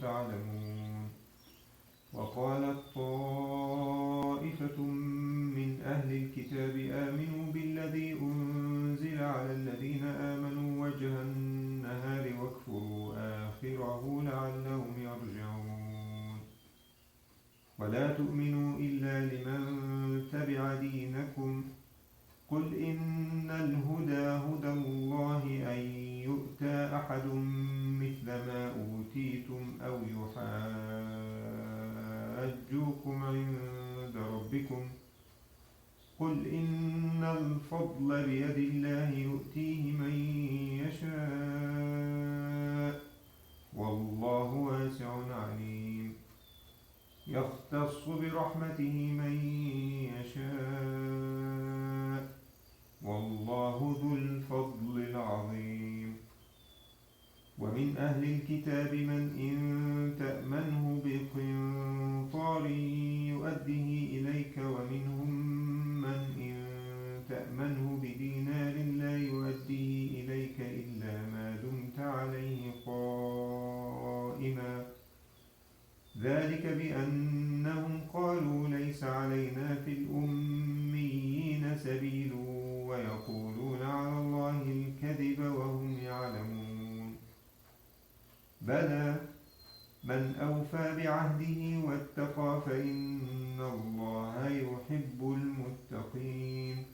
تعلمون وقالت طائفة من أهل الكتاب آمنوا بالذي أنزل على الذين آمنوا وجه النهار واكفروا آخره لعلهم يرجعون ولا تؤمنوا إلا لمن تبع دينكم قل إن الهدى هدى الله أن يؤتى أحد مثل ما أوتيتم أو يحاجوكم عند ربكم قل إن الفضل بيد الله يؤتيه من يشاء والله واسع عليم يختص برحمته من يشاء والله ذو الفضل العظيم ومن أهل الكتاب من إن تأمنه بقنطار يؤده إليك ومنهم من إن تأمنه بدينار لا يؤديه إليك إلا ما دمت عليه قائما ذلك بأنهم قالوا ليس علينا في الأميين سبيل ويقولون على الله الكذب وهم يعلمون بلى من أوفى بعهده واتقى فإن الله يحب المتقين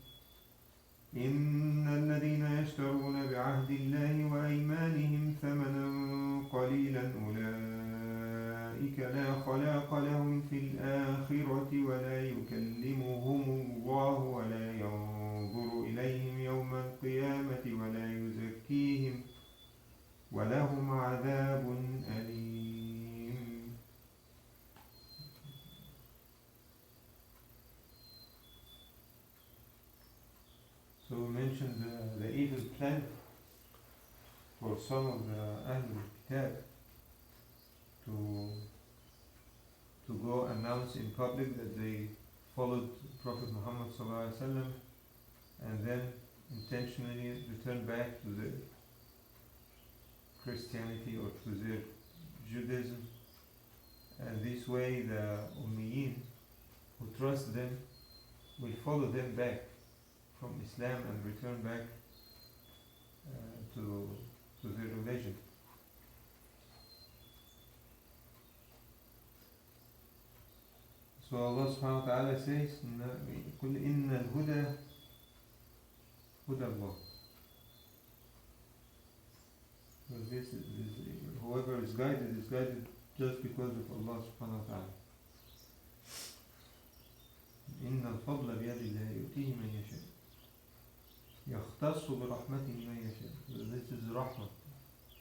إن الذين يشترون بعهد الله وأيمانهم ثمنا قليلا أولئك لا خلاق لهم في الآخرة ولا يكلمهم الله ولا ينظر إليهم يوم القيامة ولا يزكيهم ولهم عذاب أليم. So we mentioned the evil plan for some of the Ahlul Kitab to go announce in public that they followed Prophet Muhammad ﷺ and then intentionally return back to their Christianity or to their Judaism, and this way the Ummiyin who trust them will follow them back from Islam and return back to their religion. So Allah subhanahu wa ta'ala says, قُلْ إِنَّ الْهُدَى هُدَى اللَّهِ. So whoever is guided just because of Allah subhanahu wa ta'ala. إِنَّ الْفَضْلَ بِيَدِ اللَّهِ يُؤْتِيهِ مَنْ يَشَاءُ يَخْتَصُّ بِرَحْمَتِهِ مَنْ يَشَاءُ. This is rahmah.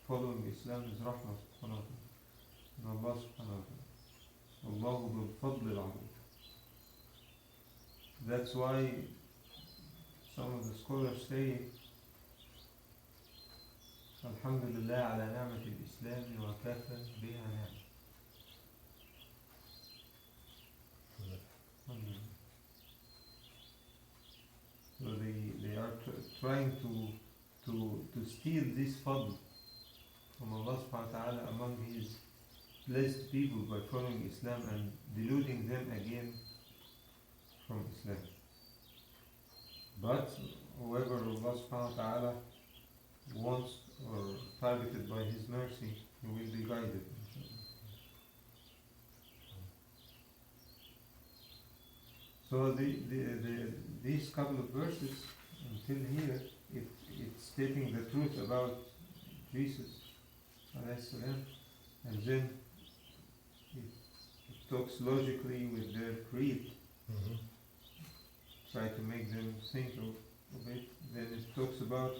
Following Islam is rahmah subhanahu wa ta'ala. And Allah subhanahu wa ta'ala. Allahu ذو الفضل العظيم. That's why some of the scholars say Alhamdulillah ala ni'mat al-Islam wa kafa biha ni'mat. So they are trying to steal this fadl from Allah subhanahu wa ta'ala among His blessed people by following Islam and deluding them again from Islam. But whoever Allah subhanahu wa ta'ala wants or targeted by His mercy, he will be guided. So these couple of verses until here, it's stating the truth about Jesus alayhi salam, and then it talks logically with their creed, try to make them think of it. Then it talks about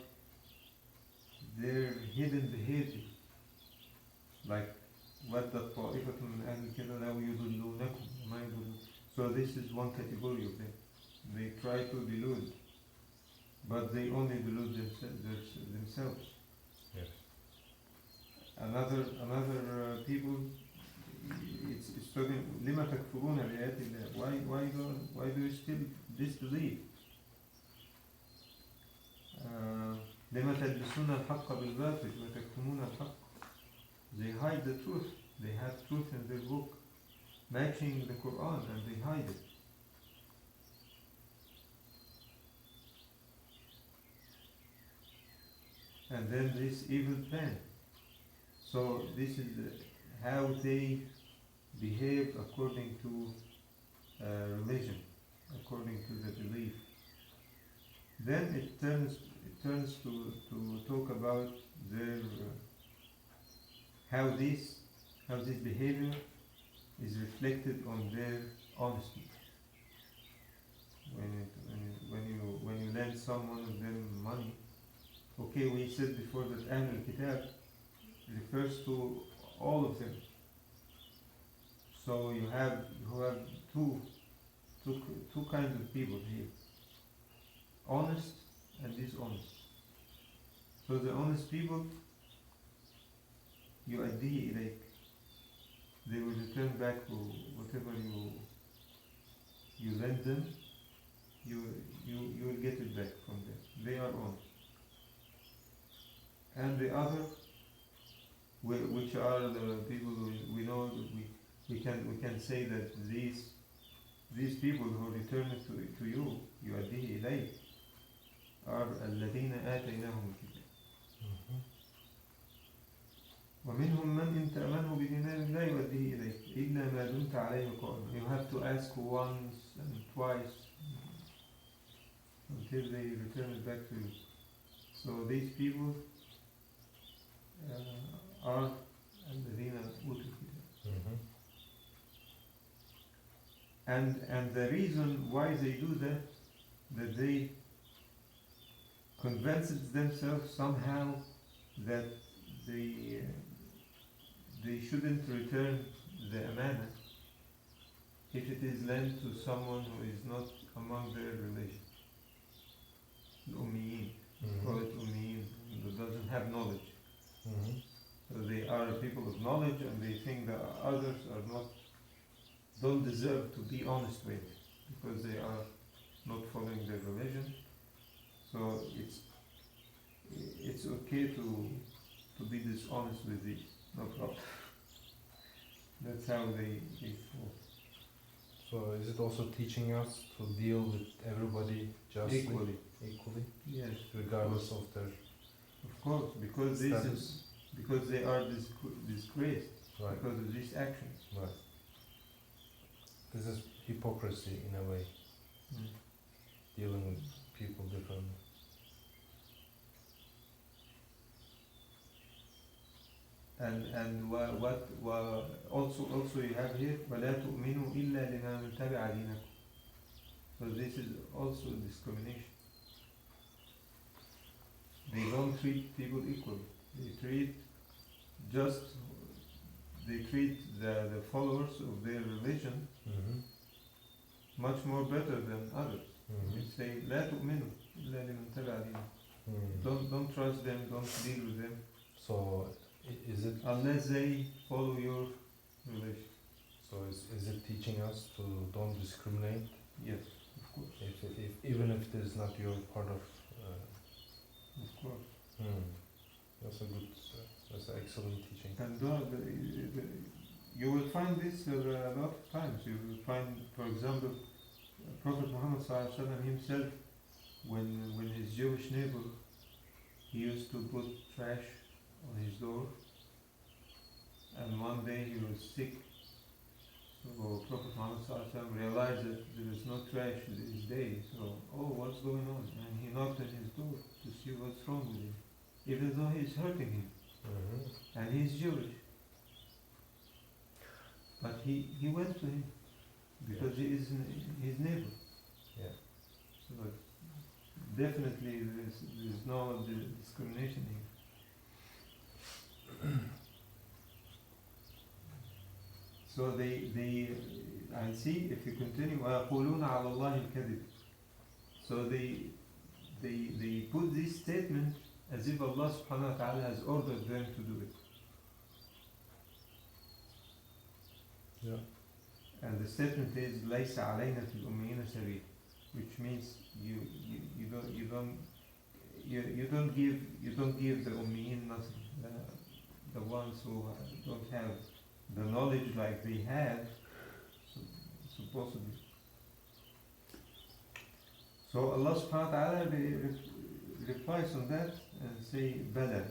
their hidden behavior, like وَدَّ طَائِفَةٌ مِنْ أَهْلِ الْكِتَابِ لَوْ يُضِلُّونَكُمْ وَمَا يُضِلُّونَ. So this is one category of them. They try to delude, but they only delude themselves. Yes. Another people, it's talking لِمَ تَكْفُرُونَ بِآيَاتِ اللَّهِ. Why do you still disbelieve? لِمَ تَلْبِسُونَ الْحَقَّ بِالْبَاطِلِ وَتَكْتُمُونَ الْحَقَّ. They hide the truth They have truth in their book, matching the Quran, and they hide it. And then this evil plan. So this is how they behave according to religion, according to the belief. Then it turns to talk about their how this behavior is reflected on their honesty. When you lend someone of them money, okay, we said before that Ahlul Kitab refers to all of them. So you have two kinds of people here: honest and dishonest. So the honest people, يؤديه إليك. They will return back whatever you lend them. You will get it back from them. They are honest. And the other, which are the people we know that we can say that these people who return it to you, يؤديه إليك, are الذين آتيناهم الكتاب. ومنهم من إن تأمنه بدينار لا يؤديه إليك إلا ما دمت عليه قائما. You have to ask once and twice until they return it back to you. So these people are الذين أوتوا الكتاب. And the reason why they do that they convince themselves somehow that they shouldn't return the amana if it is lent to someone who is not among their relation. Ummiyin, call it Ummiyin, who doesn't have knowledge. So they are people of knowledge, and they think that others don't deserve to be honest with, because they are not following their religion. So it's okay to be dishonest with these, no problem. That's how they fall. So is it also teaching us to deal with everybody justly? Equally? Yes. Regardless of their... Of course, because they are disgraced, right, because of these actions. Right. This is hypocrisy in a way, dealing with people differently. And what also you have here ولا تؤمنوا إلا لمن تبع دينكم. So this is also discrimination. They don't treat people equally. They treat the followers of their religion much more better than others. They say لا تؤمنوا إلا لمن تبع دينكم. Don't trust them. Don't deal with them. So is it unless they follow your religion? So is it teaching us to don't discriminate? Yes, of course. If even if it is not your part of. Of course. That's an excellent teaching. And you will find this a lot of times. You will find, for example, Prophet Muhammad ﷺ himself, when his Jewish neighbor, he used to put trash on his door, and one day he was sick. So Prophet Muhammad ﷺ realized that there is no trash this day. So, what's going on? And he knocked on his door to see what's wrong with him, even though he's hurting him, and he's Jewish. But he went to him because he is his neighbor. Yeah. So definitely there's no discrimination here. So I see, if you continue, وَيَقُولُونَ عَلَى اللَّهِ الْكَذِبِ. So they put this statement as if Allah subhanahu wa ta'ala has ordered them to do it. Yeah. And the statement is لَيْسَ عَلَيْنَا فِي الْأُمِّيِّينَ سَبِيلٌ, which means you don't give the Ummiyin nothing, the ones who don't have the knowledge like they have, supposedly. So Allah subhanahu wa ta'ala replies on that and say, Bala.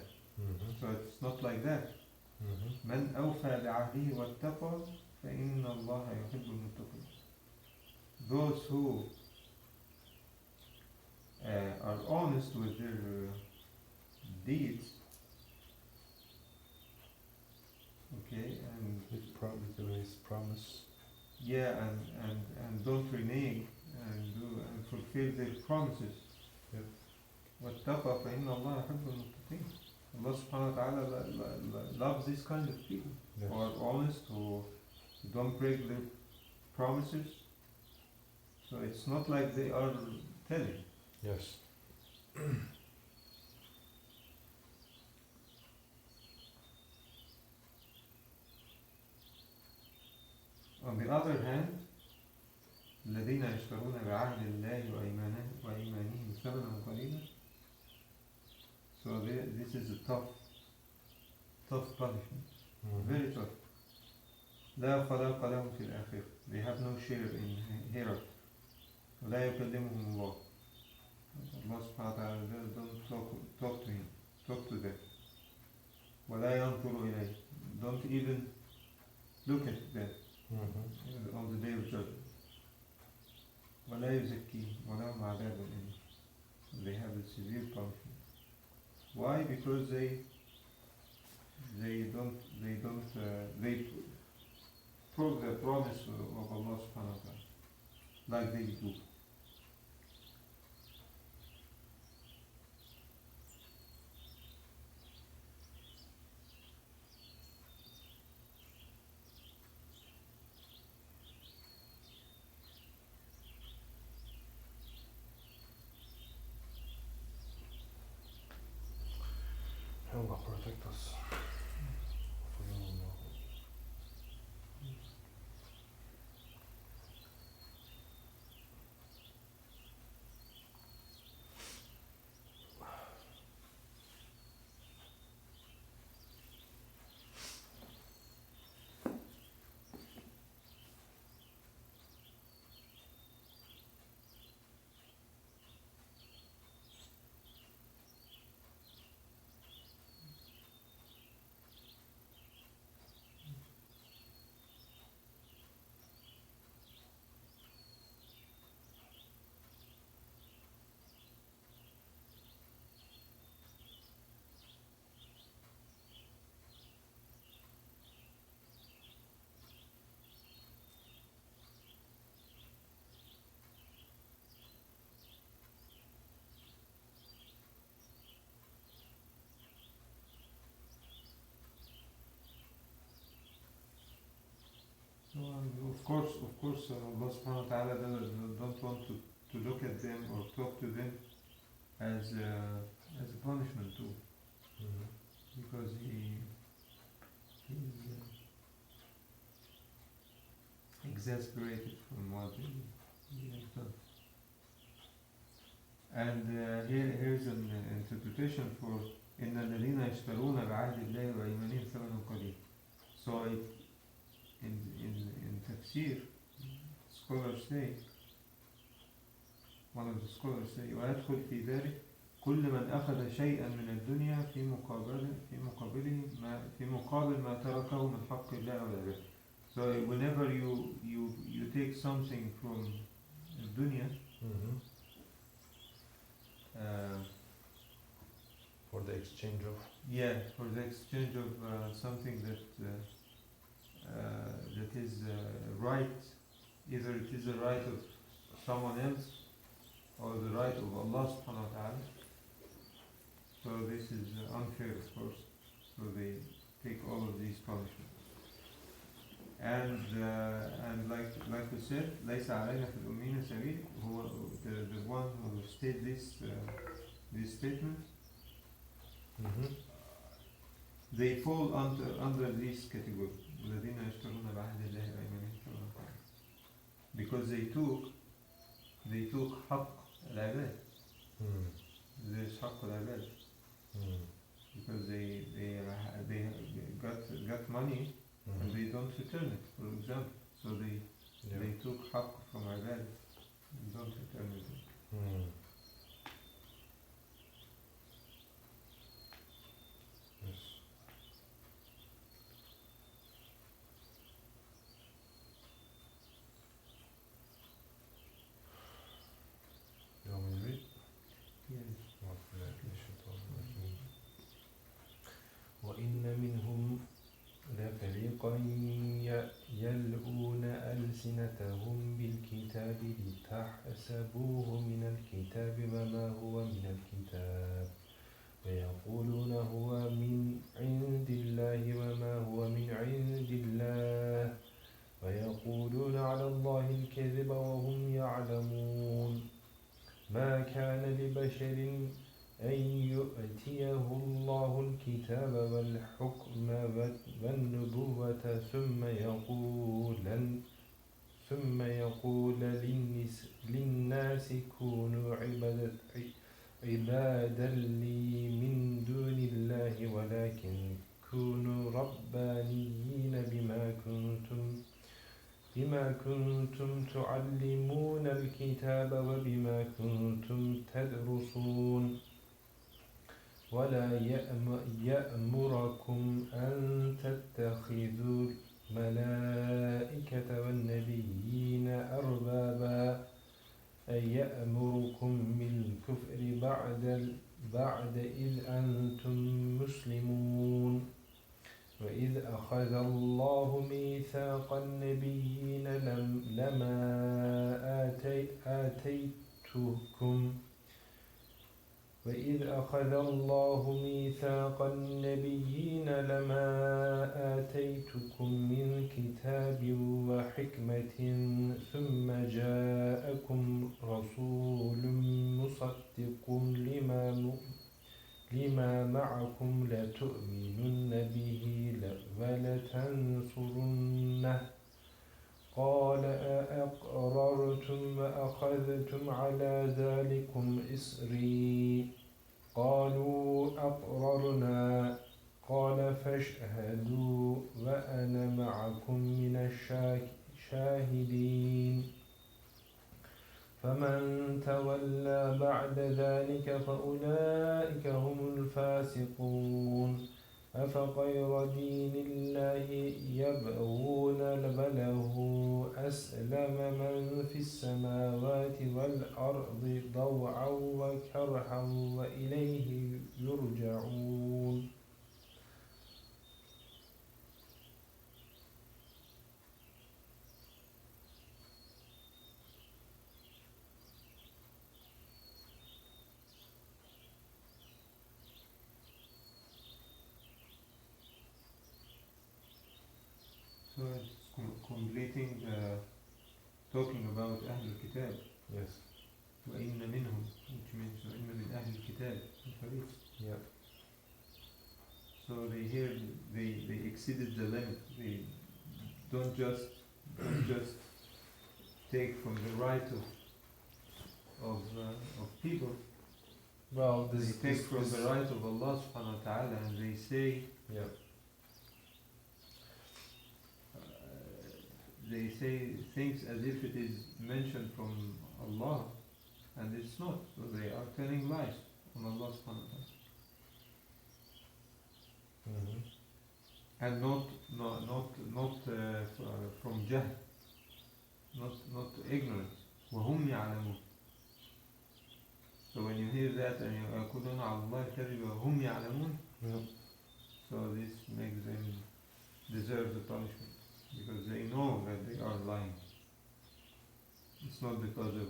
So it's not like that. من أوفى بعهده واتقى فإن الله يحب المتقين. Those who are honest with their deeds, okay, and His promise. yeah, and don't renege and fulfill their promises. Yep. واتقى فإن الله يحب المتقين. Allah subhanahu wa ta'ala loves this kind of people Yes. who are honest, who don't break their promises. So it's not like they are telling. Yes. On the other hand, الذين يشترون بعهد الله وأيمانهم ثمنا قليلا. So this is a tough punishment, very tough. لا خلاق لهم في الآخرة. They have no share in hereafter. ولا يكلمهم الله. Allah subhanahu wa ta'ala don't talk to him, talk to them. ولا ينظر إليه. Don't even look at them on the day of judgment. ولا يزكيهم ولهم عذاب أليم. They have a severe punishment. Why? Because they broke the promise of Allah subhanahu wa ta'ala, like they do. Allah protect us. Of course, Allah subhanahu wa ta'ala don't want to look at them or talk to them as a punishment too, because he's exasperated from what he has done. And here's an interpretation for إن الذين يشترون بعهد الله وأيمانهم ثمنا قليلا. So in tafsir, scholars say, one of the scholars say, ويدخل في ذلك كل من أخذ شيئا من الدنيا في مقابل ما تركه من حق الله والعباد. So whenever you take something from the dunya, For the exchange of. for the exchange of something that is right, either it is the right of someone else or the right of Allah subhanahu wa ta'ala. So this is unfair, of course. So they take all of these punishments. And like we said, ليس علينا في الأمين سبيل. Who the one who stated this statement, they fall under this category. الذين يشترون بعهد الله وأيمانهم ثمنا قليلا. Because they took حق العباد. There's حق العباد. Because they got money and they don't return it, for example. So they took haqq from ibad and don't return it. Yes. You want me to read? Yes. وإن منهم لفريقا يلؤون ألسنتهم بالكتاب لتحسبوه من الكتاب وما هو من الكتاب ويقولون هو من عند الله وما هو من عند الله ويقولون على الله الكذب وهم يعلمون ما كان لبشر أن يؤتيه الله الكتاب والحكم والنبوة ثم يقول للناس كونوا عبادا لي من دون الله ولكن كونوا ربانيين بما كنتم تعلمون الكتاب وبما كنتم تدرسون ولا يأمركم أن تتخذوا الملائكة والنبيين أربابا أن يأمركم بالكفر بعد إذ أنتم مسلمون وإذ أخذ الله ميثاق النبيين لما آتيتكم وإذ أخذ الله ميثاق النبيين لما آتيتكم من كتاب وحكمة ثم جاءكم رسول مصدق لما معكم لتؤمنن به ولتنصرنه قال أأقررتم وأخذتم على ذلكم إصري قالوا أقررنا قال فاشهدوا وأنا معكم من الشاهدين فمن تولى بعد ذلك فأولئك هم الفاسقون أفغير دين الله يبغون وله أسلم من في السماوات والأرض طوعا وكرها وإليه يرجعون. So it's completing talking about أهل الكتاب. Yes. وإن منهم, which means وإن من أهل الكتاب. Yeah. So they exceeded the limit. They don't just take from the right of people. Well, They take from the right of Allah subhanahu wa ta'ala and they say, yeah. They say things as if it is mentioned from Allah, and it's not. So they are telling lies on Allah subhanahu wa ta'ala. Mm-hmm. And not from jahl, not ignorance. وهم يعلمون. So when you hear that and يقولون على الله الكذب وهم يعلمون, so this makes them deserve the punishment. Because they know that they are lying. It's not because of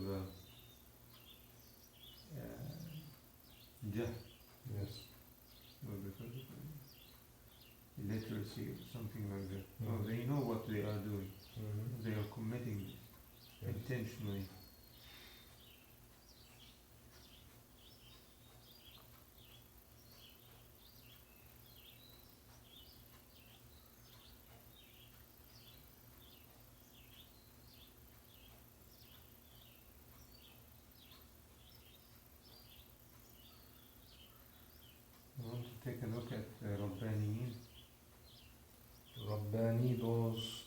jahl. Yes. Not because of illiteracy or something like that. No, Mhm. they know what they are doing. Mm-hmm. They are committing this intentionally. I want to take a look at Rabbaniyin. Rabbani, those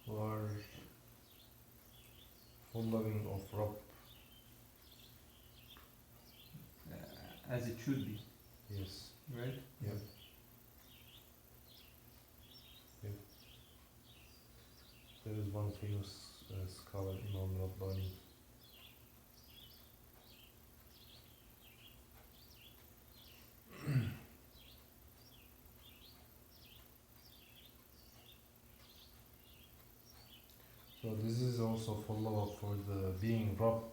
who are full loving of Rabb. As it should be, Yes. right? Yeah. Yeah. There is one famous scholar, Imam Rabbani. So this is also follow-up for the being Rabb.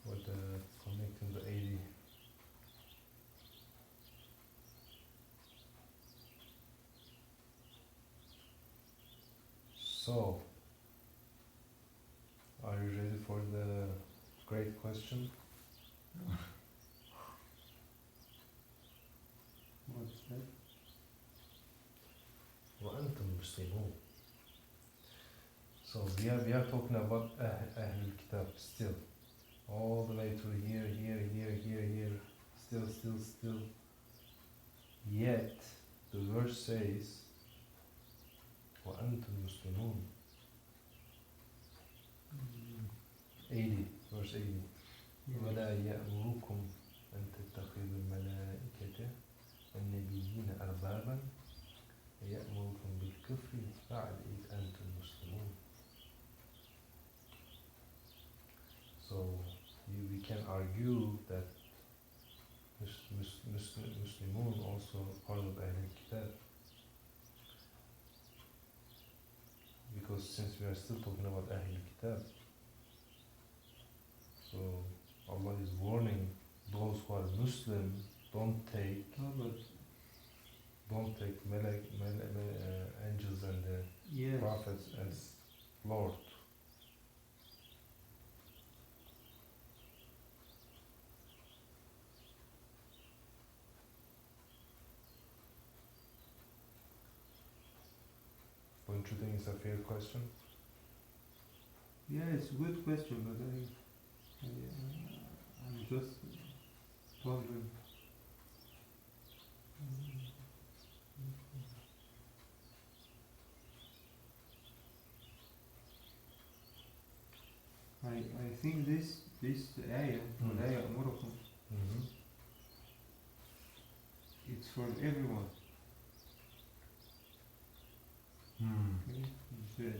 With connecting the 80. So, are you ready for the great question? What's that? وأنتم مسلمون. So we are talking about Ahlul Kitab still. All the way through here, still. Yet, the verse says, وأنتم مسلمون. 80, verse 80. ولا يأمركم أن تتخذوا الملائكة والنبيين أربابا ويأمركم بالكفر بعد إذ أنتم مسلمون. So we can argue that Muslimun also part of Ahlul Kitab, because since we are still talking about Ahlul Kitab, so Allah is warning those who are Muslim, don't take angels and Yes. prophets as Lord. Don't you think it's a fair question? Yeah, it's a good question, but I'm just wondering. I think this ayah, وَلَا يَأْمُرُكُمْ, it's for everyone. Okay?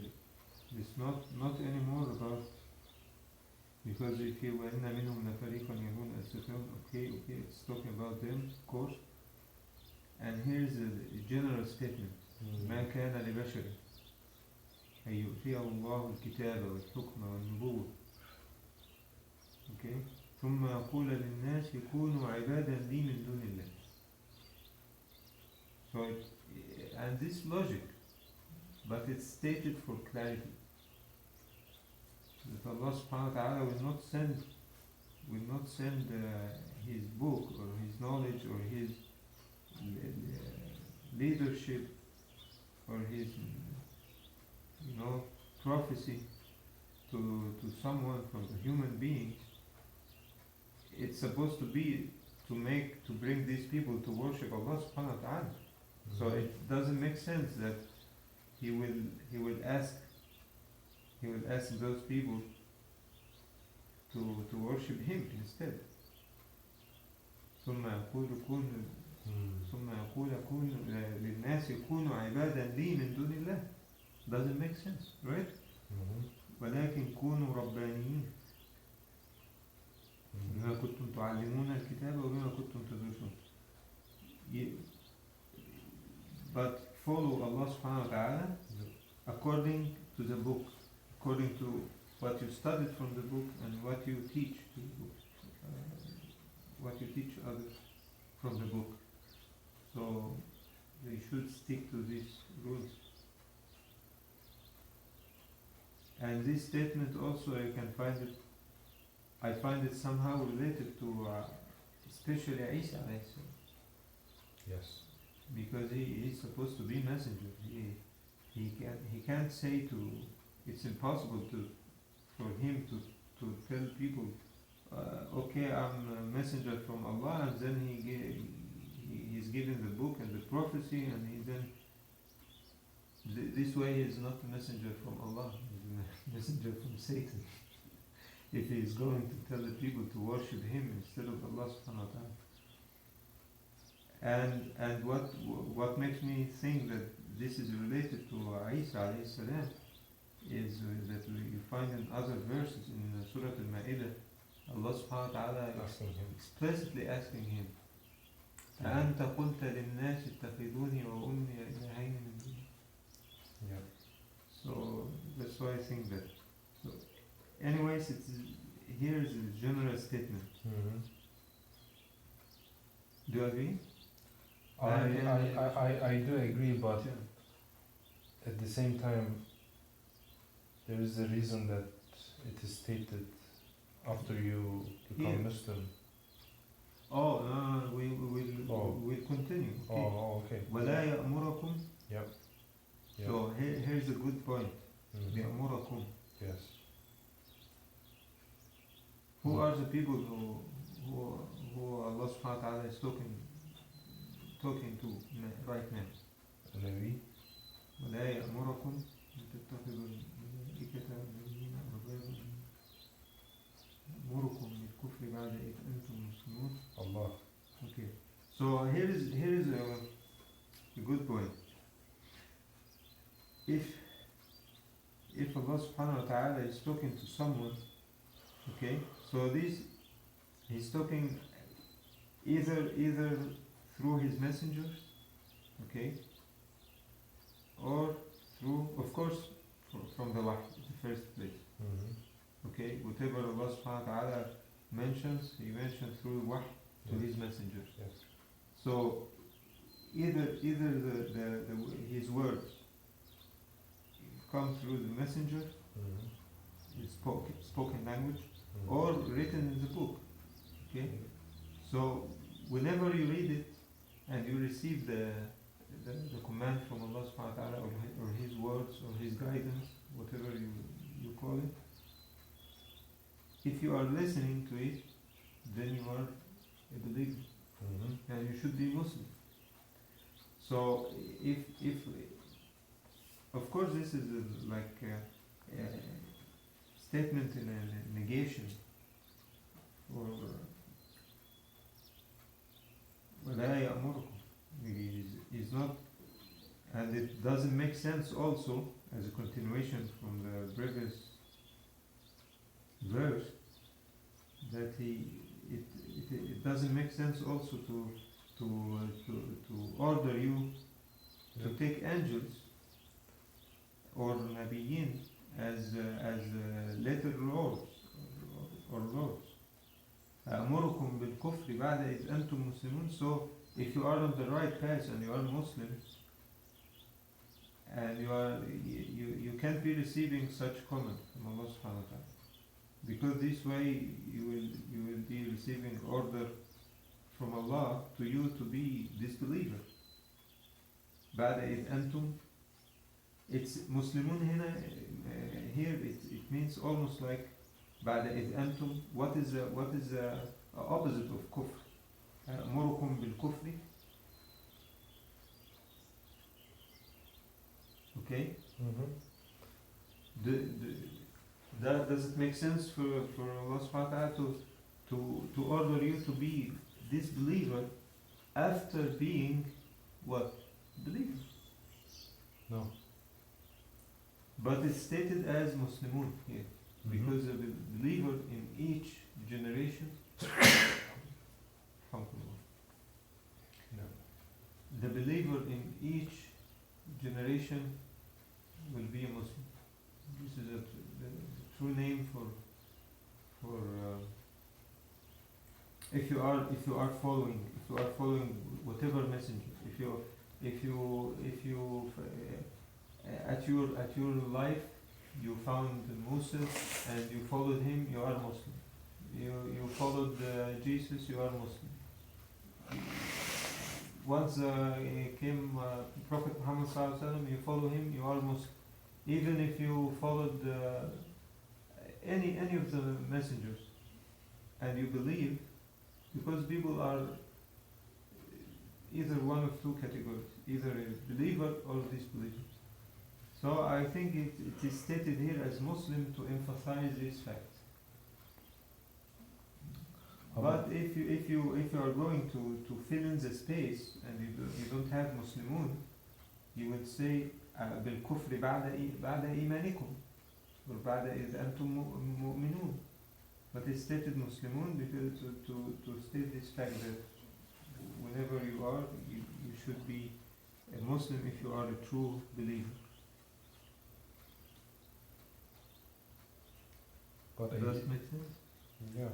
It's not anymore about, because if you وَإِنَّ مِنْهُمْ لَفَرِيقًا يَلْوُونَ أَلْسِنَتَهُم, okay, it's talking about them, of course. And here's a general statement. ما كان لبشر أن يؤتيه الله الكتاب والحكم والنبوة. Okay? ثم يقول للناس كونوا عبادا لي من دون الله. So and this logic, but it's stated for clarity. That Allah subhanahu wa ta'ala will not send his book or his knowledge or his leadership or his prophecy to someone from the human beings. It's supposed to be to bring these people to worship Allah subhanahu wa ta'ala. So it doesn't make sense that he will ask those people to worship him instead. ثم يقول للناس كونوا عبادا لي من دون الله. Doesn't make sense, right? ولكن كونوا ربانيين بما كنتم تعلمون الكتاب وبما كنتم تدرسون. But follow Allah subhanahu wa ta'ala according to the book, according to what you studied from the book and what you teach to the book, what you teach others from the book. So they should stick to these rules. And this statement also I find it somehow related to especially Isa alayhi salam. Yes. Because he is supposed to be messenger. He can't say it's impossible for him to tell people okay, I'm a messenger from Allah, and then he's given the book and the prophecy, and he then this way he is not a messenger from Allah, he's a messenger from Satan. If he is going to tell the people to worship him instead of Allah subhanahu wa ta'ala. And what makes me think that this is related to Isa alayhi salam is that you find in other verses in Surah Al-Ma'idah, Allah subhanahu wa ta'ala Asking him. explicitly asking him, أَأَنْتَ قُلْتَ لِلنَّاسِ اتَّخِذُونِي وَأُمِّيَ إِلَهَيْنِ مِنْ دُونِ. Yeah. So that's why I think that. So, anyways, here is a general statement. Mm-hmm. Do you agree? I do agree, but Yeah. at the same time, there is a reason that it is stated after you become Here. Muslim. Oh, no, we'll continue. Okay. Oh, okay. وَلَا يَأْمُرَكُمْ. Yep. Yep. So here's a good point. Mhm. يَأْمُرَكُمْ. Yes. Who are the people who Allah subhanahu wa ta'ala is talking to right now? Nabi. وَلَا يَأْمُرَكُمْ أَن تَتَّخِذُوا الْمَلَائِكَةَ وَالنَّبِيِّينَ أَرْبَابًا يَأْمُرُكُم بِالْكُفْرِ بَعْدَ إِذْ أَنْتُمْ مُسْلِمُونَ. Allah. Okay. So here is a good point. If Allah subhanahu wa ta'ala is talking to someone, okay, so he's talking either through his messengers, okay, or through, of course, from the wahy, the first place, Mm-hmm. okay, whatever Allah subhanahu wa ta'ala mentions, he mentions through wahy to his messengers. Yes. So either his words come through the messenger, Mm-hmm. his spoken language, Mm-hmm. or written in the book. Okay? So whenever you read it and you receive the command from Allah subhanahu wa ta'ala, or his words or his guidance, whatever you call it, if you are listening to it, then you are a believer. Mm-hmm. And you should be Muslim. So if of course this is like a statement in a negation, or وَلَا يَأْمُرُكُمْ is not, and it doesn't make sense also as a continuation from the previous verse, that it doesn't make sense also to order you to take angels or nabiyyin as later lords or lords. أَأْمُرُكُمْ بِالْكُفْرِ بَعْدَ إِذْ أَنْتُمْ مُسْلِمُونَ. So if you are on the right path and you are Muslims, and you can't be receiving such comment from Allah subhanahu wa ta'ala, because this way you will be receiving order from Allah to you to be disbeliever. بعد إذ أنتم, it's Muslimun here it means almost like بعد إذ أنتم. What is the opposite of kufr? أمركم بالكفر. Okay. Mm-hmm. Does it make sense for Allah subhanahu wa ta'ala to order you to be disbeliever after being what? Believer. No. But it's stated as Muslimun here, because of the believer in each generation. No. The believer in each generation will be a Muslim. This is the true name for if you are following whatever messenger, if you at your life you found Moses and you followed him, you are Muslim. You followed Jesus, you are Muslim. Once came Prophet Muhammad sallallahu alaihi wasallam, you follow him, you are Muslim. Even if you followed any of the messengers, and you believe, because people are either one of two categories, either a believer or disbeliever. So I think it is stated here as Muslim to emphasize this fact. But if you are going to fill in the space and you don't have Muslimun, you would say بالكفر بعد إيمانكم or بعد إذ أنتم مؤمنون. But it's stated Muslimun because to state this fact that whenever you are, you should be a Muslim if you are a true believer. But Does that make sense? yeah.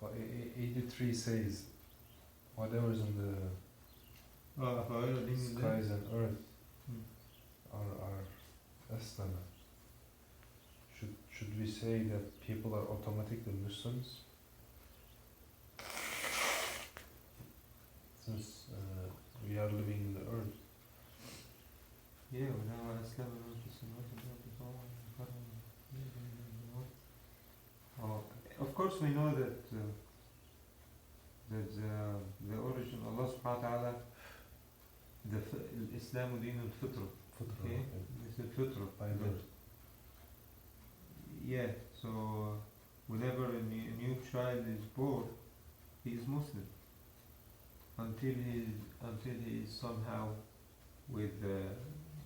But 83 says, whatever is in the skies and earth are Islamic. Should we say that people are automatically Muslims? Since we are living in the earth. Yeah, وَلَوْ أَسْلَمَ مَنْ فِي السَّمَاوَاتِ وَالْأَرْضِ طَوْعًا وَكَرْهًا. Of course we know that the origin of Allah subhanahu wa ta'ala, Islam din al-fitra. Okay? It's a fitra. By birth. Yeah, so whenever a new child is born, he is Muslim. Until he is somehow with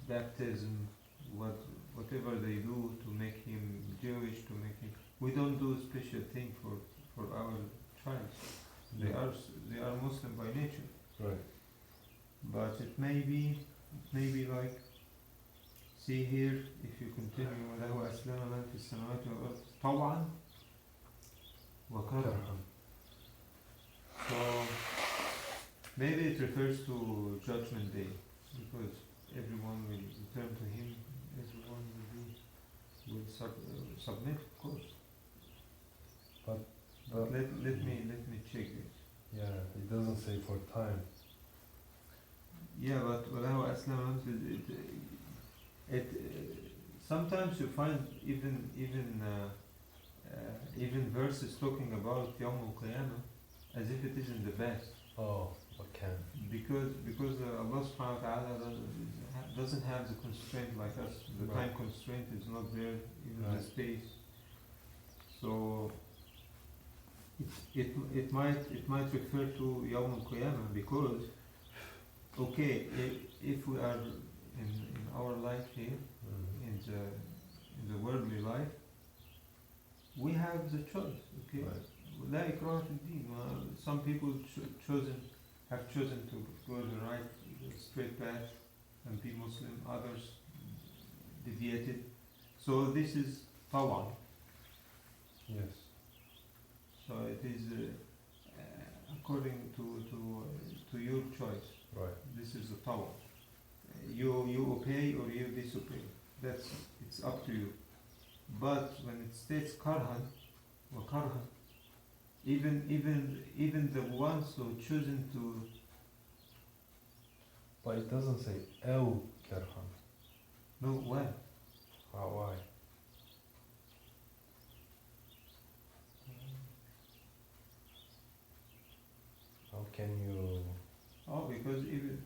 baptism, whatever they do to make him Jewish, we don't do a special thing for our child. They are Muslim by nature. Right. But it may be like, see here, if you continue, وَلَهُ أَسْلَمَ مَنْ فِي السَّمَاوَاتِ وَالْأَرْضِ طَوْعًا وَكَرْهًا. So maybe it refers to Judgment Day, because everyone will return to him, everyone will submit, of course. But let me check this. Yeah, it doesn't say for time. Yeah, but وَلَهُ أَسْلَمَ it sometimes you find even verses talking about Yawm al-Qiyamah as if it isn't the best. Oh, what can? Because Allah subhanahu wa ta'ala doesn't have the constraint like us. The Right. time constraint is not there, even Right. the space. So it might refer to Yawm al-Qiyamah because, okay, if we are in our life here, in the worldly life, we have the choice, okay? Right. لا إكراه في الدين. Some people have chosen to go the right, straight path and be Muslim. Others deviated. So this is طوعا. Yes. So it is according to your choice. Right. This is the طوع. You obey or you disobey. It's up to you. But when it states karhan or karhan, even the ones who chosen to, But it doesn't say El Kerhan. no, why? Why? How can you? Oh, because even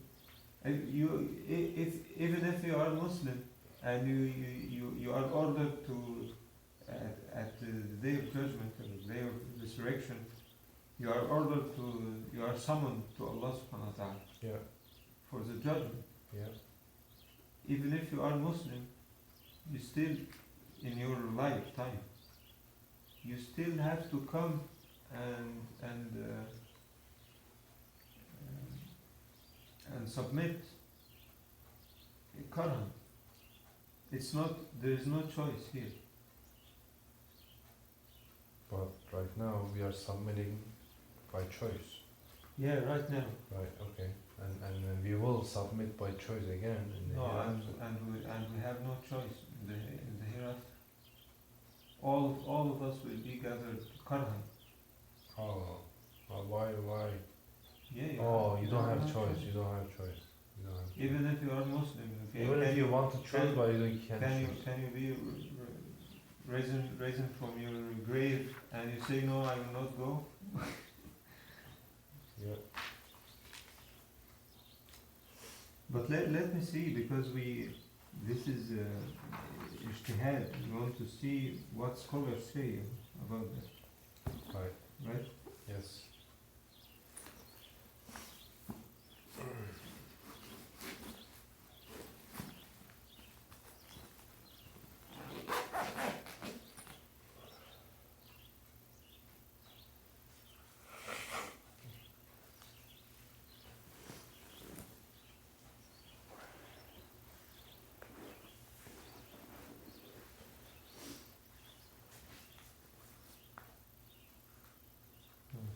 if you are Muslim and you are ordered to at the day of judgment and the day of resurrection, you are summoned to Allah subhanahu wa ta'ala Yeah. for the judgment. Yeah. Even if you are Muslim, you still, in your lifetime, you still have to come and submit karhan. There is no choice here. But right now we are submitting by choice. Yeah, right now. Right. Okay. And we will submit by choice again in the No, hereafter. and we have no choice in the hereafter. All of us will be gathered karhan. Oh. Why? Yeah. Oh, you don't have no choice. You don't have choice. You don't have choice. Even if you are Muslim, okay. Even if you want to choose, but you can't can choose. you be risen from your grave, and you say, no, I will not go. Yeah. But let me see, because this is ijtihad. We want to see what scholars say about that, Right. right? Yes.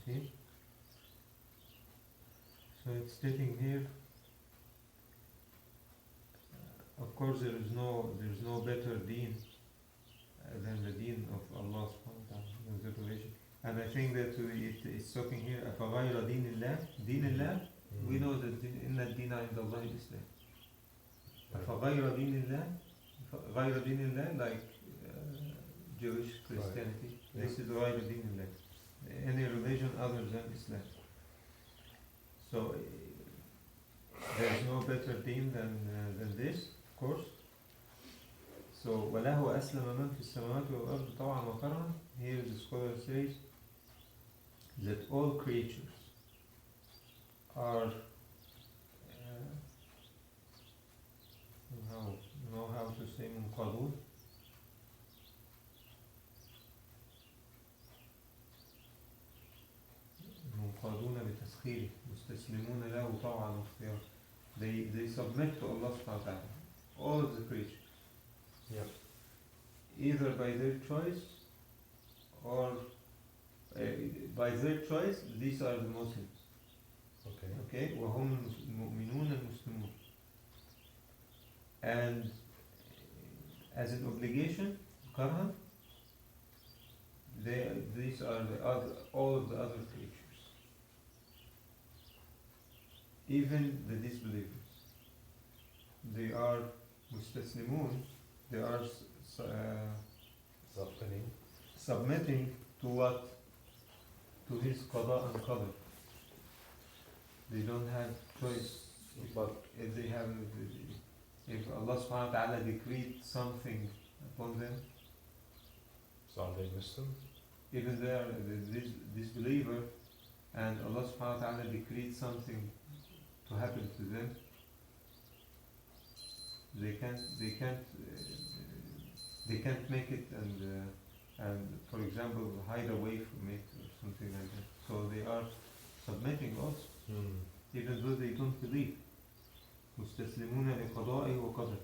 See? So it's stating here, of course there is no better deen than the deen of Allah subhanahu wa ta'ala, the revelation. And I think that it's talking here, أَفَغَيْرَ دِينِ اللَّهِ دِينِ اللَّهِ, we know that إِنَّ الدِّينَ عِنْدَ اللَّهِ الإسلام. أَفَغَيْرَ دِينِ اللَّهِ, غَيْرَ دِينِ اللَّهِ, like Jewish Christianity, Right. this is غَيْرَ دِينِ اللَّهِ, any religion other than Islam. So there is no better deen than this, of course. So وَلَهُ أَسْلَمَ مَنْ فِي السَّمَاوَاتِ وَالْأَرْضِ طَوْعًا وَكَرْهًا. Here the scholar says that all creatures are how to say منقادون. منقادون بتسخيره مستسلمون له طوعا واختيارا. They submit to Allah subhanahu wa ta'ala, all of the creatures. Yeah. Either by their choice or by their choice, these are the Muslims. Okay. Okay? وهم المؤمنون المسلمون. And as an obligation, karhan, these are all of the other creatures. Even the disbelievers. They are mustaslimun, they are submitting to what? To his qada and qadr. They don't have choice. But if Allah subhanahu wa ta'ala decreed something upon them, So are they Muslim? even they are this disbeliever, and Allah subhanahu wa ta'ala decreed something to happen to them, they can't make it and for example hide away from it or something like that. So they are submitting also, even though they don't believe. مستسلمون لقضائه وقدره,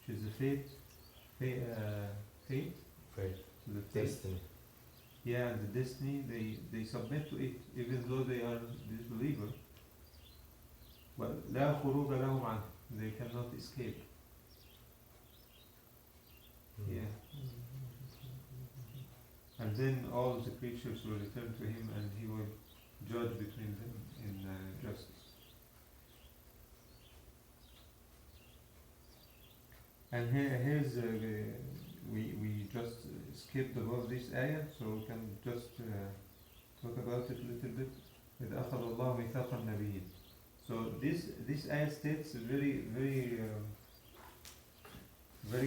which is the fate, Faith. the Destiny. Yeah, the destiny, they submit to it, even though they are disbeliever. Well, لا خروج لهم عنه, they cannot escape. Yeah. And then all the creatures will return to him, and he will judge between them in justice. And here's we just skipped above this ayah, so we can just talk about it a little bit. إذ أخذ الله ميثاق النبيين. So this ayah states a very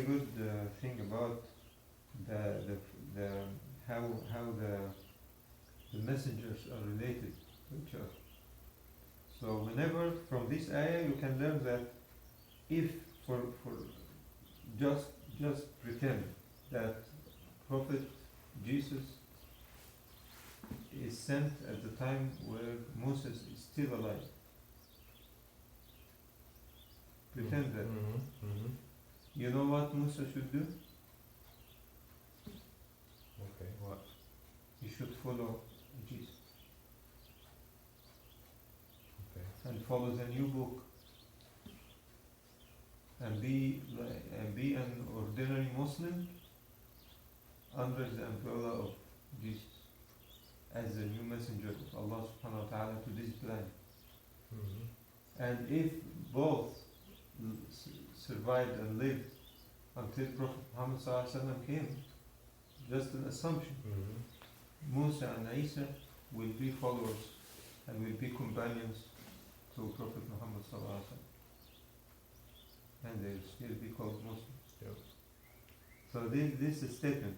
good thing about the how the messengers are related to each other. So whenever from this ayah you can learn that if for just pretend that Prophet Jesus is sent at the time where Moses is still alive. Pretend that. You know what Musa should do? Okay, what? He should follow Jesus. Okay. And follow the new book. And be an ordinary Muslim under the umbrella of Jesus as the new messenger of Allah subhanahu wa ta'ala to this planet. And if both survived and lived until Prophet Muhammad sallallahu alaihi wasallam came, just an assumption. Musa and Isa will be followers and will be companions to Prophet Muhammad sallallahu alaihi wasallam, and they will still be called Muslims. Yep. So this is statement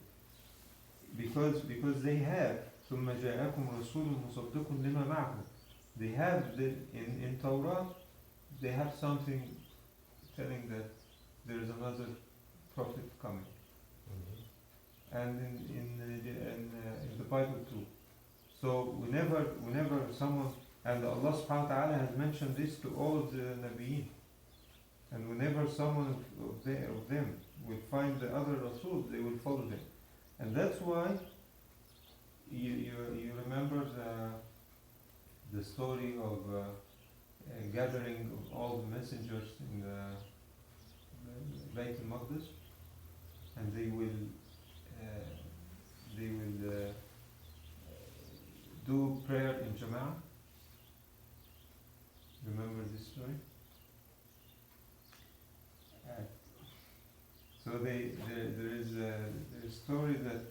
because they have ثم جاءكم رسول مصدق لما معكم. They have in Torah they have something telling that there is another prophet coming, and in the Bible too. So whenever someone, and Allah subhanahu wa ta'ala has mentioned this to all of the Nabiyin, and whenever someone of them will find the other Rasul, they will follow them. And that's why you remember the story of gathering of all the messengers in the Bayt al-Maqdis, and they will do prayer in Jama'ah. Remember this story? So there is a story that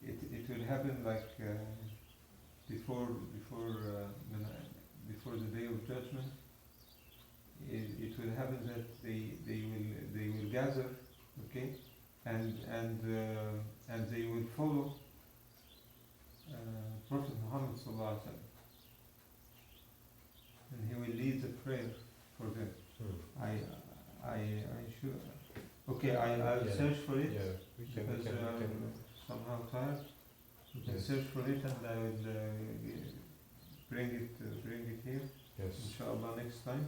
it will happen like before the day of judgment. It will happen that they will gather, okay, and they will follow Prophet Muhammad sallallahu alaihi wasallam, and he will lead the prayer for them. I should. Okay, I'll search for it because I'm somehow tired. You can search for it, and I will bring it here. Yes. Inshallah next time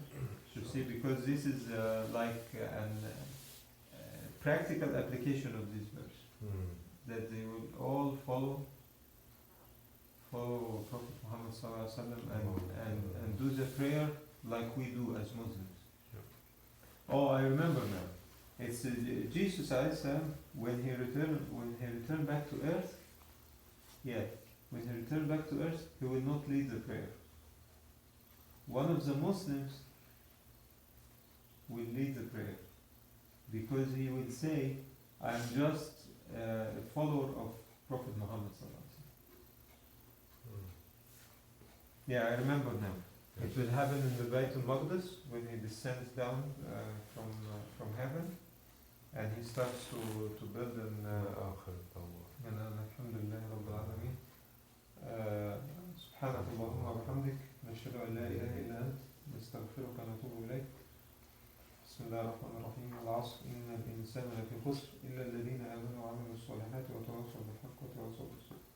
to see, because this is like an practical application of this verse, that they will all follow Prophet Muhammad sallallahu alaihi wasallam and do the prayer like we do as Muslims. Oh, I remember now. It's Jesus alayhi salam, when he returned back to earth. Yeah, when he returned back to earth, he will not lead the prayer. One of the Muslims will lead the prayer, because he will say, "I am just a follower of Prophet Muhammad sallallahu alaihi wasallam." Yeah, I remember now. It will happen in the Bayt al-Maqdis when he descends down from heaven, and he starts to build an الحمد لله رب العالمين. سبحانك اللهم وبحمدك نشهد أن لا إله إلا أنت نستغفرك ونتوب إليك. بسم الله الرحمن الرحيم. العصر إن الإنسان لفي خسر إلا الذين آمنوا وعملوا الصالحات وتواصوا بالحق وتواصوا بالصبر.